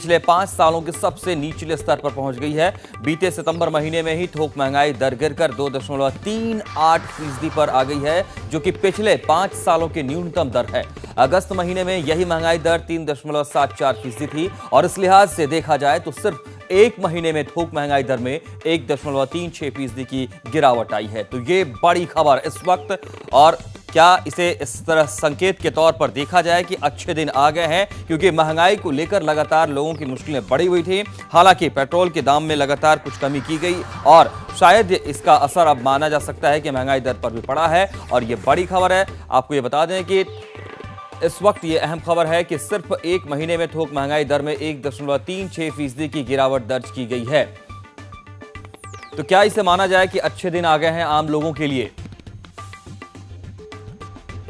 पिछले 5 सालों के सबसे निचले स्तर पर पहुंच गई है। बीते सितंबर महीने में ही थोक महंगाई दर गिरकर 2.38% पर आ गई है, जो कि पिछले 5 सालों की न्यूनतम दर है। अगस्त महीने में यही महंगाई दर 3.74% थी और इस लिहाज से देखा जाए तो सिर्फ एक महीने में थोक महंगाई दर में 1.36% की गिरावट आई है। तो ये बड़ी खबर इस वक्त, और क्या इसे इस तरह संकेत के तौर पर देखा जाए कि अच्छे दिन आ गए हैं, क्योंकि महंगाई को लेकर लगातार लोगों की मुश्किलें बढ़ी हुई थी। हालांकि पेट्रोल के दाम में लगातार कुछ कमी की गई और शायद इसका असर अब माना जा सकता है कि महंगाई दर पर भी पड़ा है, और ये बड़ी खबर है। आपको ये बता दें कि इस वक्त ये अहम खबर है कि सिर्फ एक महीने में थोक महंगाई दर में 1.36% की गिरावट दर्ज की गई है। तो क्या इसे माना जाए कि अच्छे दिन आ गए हैं आम लोगों के लिए?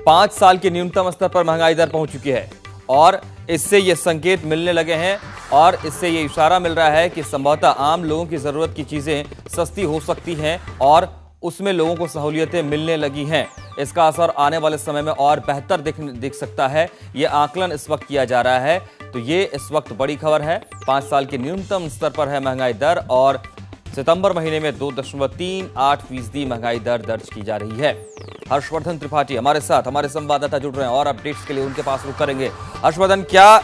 5 साल के न्यूनतम स्तर पर महंगाई दर पहुंच चुकी है और इससे ये संकेत मिलने लगे हैं और इससे ये इशारा मिल रहा है कि संभवतः आम लोगों की जरूरत की चीजें सस्ती हो सकती हैं और उसमें लोगों को सहूलियतें मिलने लगी हैं। इसका असर आने वाले समय में और बेहतर दिख सकता है, ये आकलन इस वक्त किया जा रहा है। तो ये इस वक्त बड़ी खबर है। 5 साल के न्यूनतम स्तर पर है महंगाई दर और सितंबर महीने में 2.38% महंगाई दर दर्ज की जा रही है। हर्षवर्धन त्रिपाठी हमारे साथ, हमारे संवाददाता जुड़ रहे हैं और अपडेट्स के लिए उनके पास रुख करेंगे। हर्षवर्धन, क्या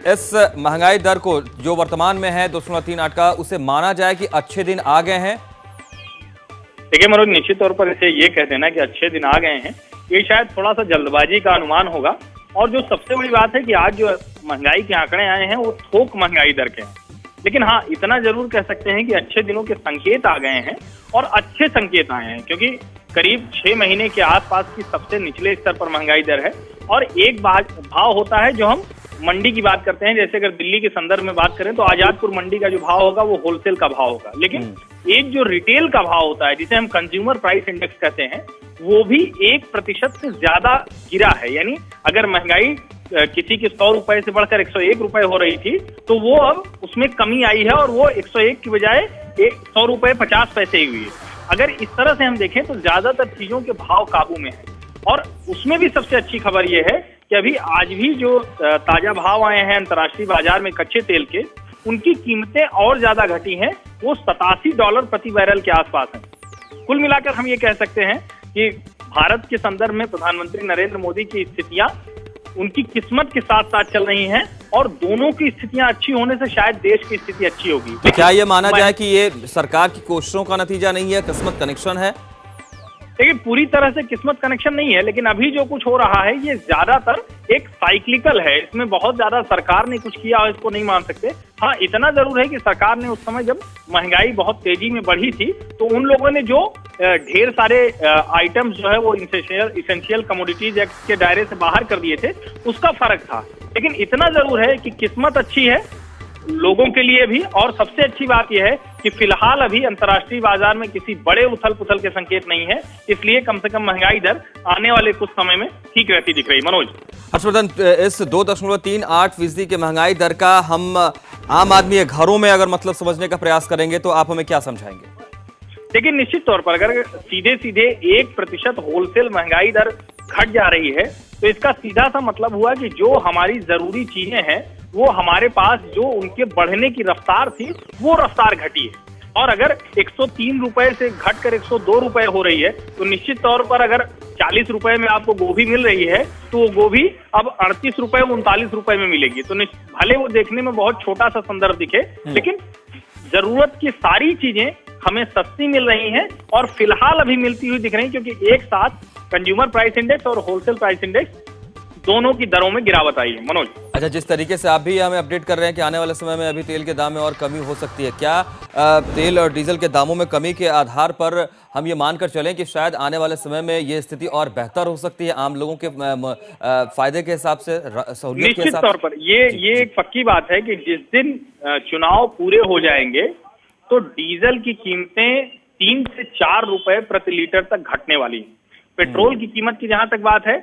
इस महंगाई दर को जो वर्तमान में है 2.38 का, उसे माना जाए कि अच्छे दिन आ गए हैं? देखिए मनोज, निश्चित तौर पर इसे ये कह देना कि अच्छे दिन आ गए हैं, ये शायद थोड़ा सा जल्दबाजी का अनुमान होगा। और जो सबसे बड़ी बात है कि आज जो महंगाई के आंकड़े आए हैं वो थोक महंगाई दर के हैं। लेकिन हाँ, इतना जरूर कह सकते हैं कि अच्छे दिनों के संकेत आ गए हैं और अच्छे संकेत आए हैं, क्योंकि करीब 6 महीने के आसपास की सबसे निचले स्तर पर महंगाई दर है। और एक भाव होता है जो हम मंडी की बात करते हैं, जैसे अगर दिल्ली के संदर्भ में बात करें तो आजादपुर मंडी का जो भाव होगा वो होलसेल का भाव होगा। लेकिन एक जो रिटेल का भाव होता है, जिसे हम कंज्यूमर प्राइस इंडेक्स कहते हैं, वो भी 1% से ज्यादा गिरा है। यानी अगर महंगाई किसी के 100 रुपए से बढ़कर 101 रुपए हो रही थी तो वो अब उसमें कमी आई है और वो 101 की बजाय 100 रुपए 50 पैसे ही हुई है। अगर इस तरह से हम देखें तो ज्यादातर चीजों के भाव काबू में है। और उसमें भी सबसे अच्छी खबर यह है कि अभी आज भी जो ताजा भाव आए हैं अंतर्राष्ट्रीय बाजार में कच्चे तेल के, उनकी कीमतें और ज्यादा घटी हैं। वो $87 प्रति बैरल के आसपास हैं। कुल मिलाकर हम ये कह सकते हैं कि भारत के संदर्भ में प्रधानमंत्री नरेंद्र मोदी की स्थितियां उनकी किस्मत के साथ साथ चल रही हैं और दोनों की स्थितियां अच्छी होने से शायद देश की स्थिति अच्छी होगी। तो क्या ये माना जाए कि ये सरकार की कोशिशों का नतीजा नहीं है, किस्मत कनेक्शन है? देखिए, पूरी तरह से किस्मत कनेक्शन नहीं है, लेकिन अभी जो कुछ हो रहा है ये ज्यादातर एक साइक्लिकल है। इसमें बहुत ज्यादा सरकार ने कुछ किया और इसको नहीं मान सकते। हाँ, इतना जरूर है कि सरकार ने उस समय जब महंगाई बहुत तेजी में बढ़ी थी तो उन लोगों ने जो ढेर सारे आइटम्स जो है वो इसेंशियल कमोडिटीज एक्ट के दायरे से बाहर कर दिए थे, उसका फर्क था। लेकिन इतना जरूर है कि किस्मत अच्छी है लोगों के लिए भी, और सबसे अच्छी बात यह है कि फिलहाल अभी अंतर्राष्ट्रीय बाजार में किसी बड़े उथल पुथल के संकेत नहीं है। इसलिए कम से कम महंगाई दर आने वाले कुछ समय में ठीक रहती दिख रही। मनोज, हर्षवर्धन, इस 2.38% की महंगाई दर का हम आम आदमी घरों में अगर मतलब समझने का प्रयास करेंगे तो आप हमें क्या समझाएंगे? देखिए, निश्चित तौर पर अगर सीधे 1% होलसेल महंगाई दर घट जा रही है तो इसका सीधा सा मतलब हुआ कि जो हमारी जरूरी चीजें हैं वो हमारे पास जो उनके बढ़ने की रफ्तार थी वो रफ्तार घटी है। और अगर 103 रुपए से घटकर 102 रुपए हो रही है तो निश्चित तौर पर अगर 40 रुपए में आपको गोभी मिल रही है तो वो गोभी अब 38 रुपए 39 रुपए में मिलेगी। तो भले वो देखने में बहुत छोटा सा संदर्भ दिखे, लेकिन जरूरत की सारी चीजें हमें सस्ती मिल रही हैं और फिलहाल अभी मिलती हुई दिख रही है, क्योंकि एक साथ कंज्यूमर प्राइस इंडेक्स और होलसेल प्राइस इंडेक्स दोनों की दरों में गिरावट आई है। मनोज, अच्छा, जिस तरीके से आप भी हमें अपडेट कर रहे हैं कि आने वाले समय में अभी तेल के दाम में और कमी हो सकती है, क्या तेल और डीजल के दामों में कमी के आधार पर हम ये मानकर चलें कि शायद आने वाले समय में ये स्थिति और बेहतर हो सकती है आम लोगों के फायदे के हिसाब से, सहूलियत के हिसाब से? निश्चित तौर पर ये एक पक्की बात है कि जिस दिन चुनाव पूरे हो जाएंगे तो डीजल की कीमतें 3 से 4 रुपए प्रति लीटर तक घटने वाली है। पेट्रोल की कीमत की जहां तक बात है,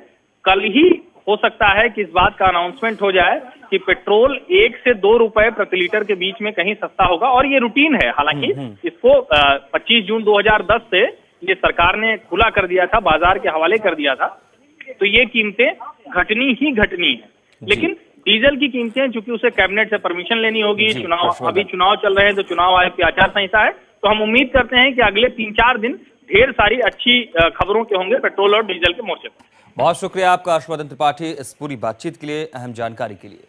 कल ही हो सकता है कि इस बात का अनाउंसमेंट हो जाए कि पेट्रोल 1 से 2 रुपए प्रति लीटर के बीच में कहीं सस्ता होगा। और ये रूटीन है, हालांकि इसको 25 जून 2010 से ये सरकार ने खुला कर दिया था, बाजार के हवाले कर दिया था, तो ये कीमतें घटनी ही घटनी है। लेकिन डीजल की कीमतें, चूंकि उसे कैबिनेट से परमिशन लेनी होगी, जी, चुनाव हर्षवर्धन। अभी चुनाव चल रहे हैं तो चुनाव आयोग की आचार संहिता है, तो हम उम्मीद करते हैं कि अगले 3-4 दिन ढेर सारी अच्छी खबरों के होंगे पेट्रोल और डीजल के मोर्चे पर। बहुत शुक्रिया आपका हर्षवर्धन त्रिपाठी इस पूरी बातचीत के लिए, अहम जानकारी के लिए।